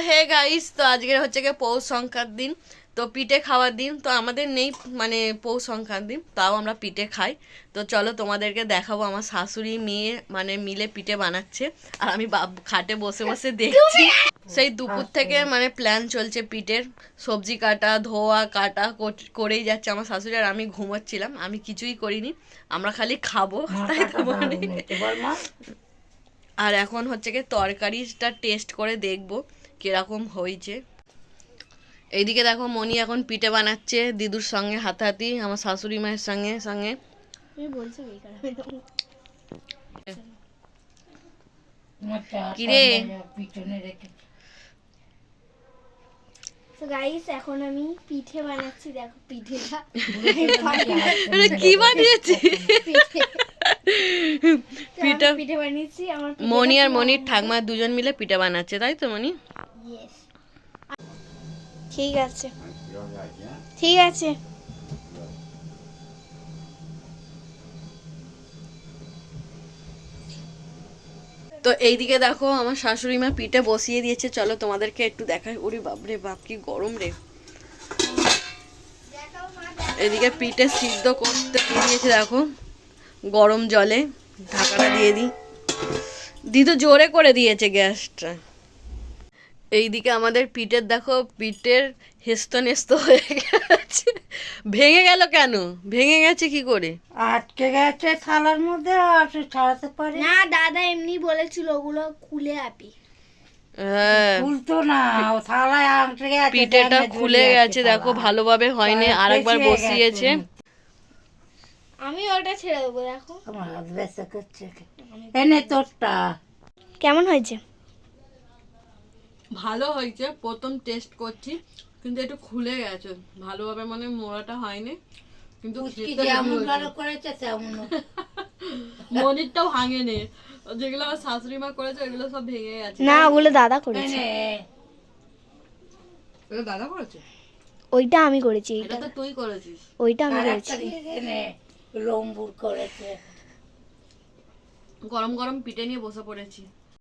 Hey guys, তো আজকের হচ্ছে গিয়ে পৌষ সংক্রান্তির দিন, তো পিঠে খাওয়ার দিন। তো আমাদের নেই মানে পৌষ সংক্রান্তির দিন, তাও আমরা পিঠে খাই। তো চলো তোমাদেরকে দেখাবো, আমার শাশুড়ি মেয়ে মানে মিলে পিঠে বানাচ্ছে, আর আমি খাটে বসে বসে দেখছি। সেই দুপুর থেকে মানে প্ল্যান চলছে পিঠের, সবজি কাটা ধোয়া কাটা করেই যাচ্ছে আমার শাশুড়ি, আর আমি ঘুমোচ্ছিলাম, আমি কিছুই করিনি, আমরা খালি খাবো, তাই তো মানে। আর এখন হচ্ছে কি তরকারিটা টেস্ট করে দেখবো কিরকম হয়েছে। এইদিকে দেখো মনি এখন পিঠে বানাচ্ছে দিদুর সঙ্গে হাতাহাতি, আমার শাশুড়ি মায়ের সঙ্গে সঙ্গে। কিরে গাইস, এখন আমি পিঠে বানাচ্ছি, দেখো পিঠেটা কি বানিয়েছি? পিঠে বানিয়েছি। আমার মনি আর মনির ঠাকমা দুজন মিলে পিঠে বানাচ্ছে, তাই তো মনি? ঠিক আছে ঠিক আছে। তো এইদিকে দেখো আমার শাশুড়ি মা পিঠে বসিয়ে দিয়েছে, চলো তোমাদেরকে একটু দেখাই। ওরে বাপরে বাপ, কি গরম রে। এদিকে পিঠে সিদ্ধ করতে দিয়ে দিয়েছে, দেখো গরম জলে ঢাকাটা দিয়ে দিই। দিদু জোরে করে দিয়েছে গ্যাসটা। এইদিকে আমাদের পিঠের দেখো, পিঠের হেস্ত নেস্ত হয়ে গেছে। ভেঙে গেল কেন? ভেঙে গেছে কি করে? আটকে গেছে থালার মধ্যে, আর ছাড়াতে পারি না, দাদা এমনি বলেছিল ওগুলো খুলে আপি। হ্যাঁ, খুলতো না, থালায় আটকে গেছে, পিঠেটা খুলে গেছে দেখো, ভালোভাবে হয়নি, আরেকবার বসিয়েছে। আমি ওটা ছেড়ে দেবো, দেখো আমার হাত ব্যথা করছে। এনে তোরটা কেমন হয়েছে। ভালো হয়েছে, প্রথম টেস্ট করছি, কিন্তু একটু খুলে গেছে ভালোভাবে, মানে মোড়াটা হয়নি, কিন্তু যেমন ভালো করেছে তেমন। মনিরটাও ভাঙেনি, যেগুলো আমার শাশুড়ি মা করেছে ওগুলো সব ভেঙে গেছে। না, ওগুলো দাদা করেছে। এটা দাদা করেছে? ওইটা আমি করেছি, এটা তো তুই করেছিস। ওইটা আমি করেছি। লম্বুর করেছে। গরম গরম পিঠে নিয়ে বসে পড়েছি।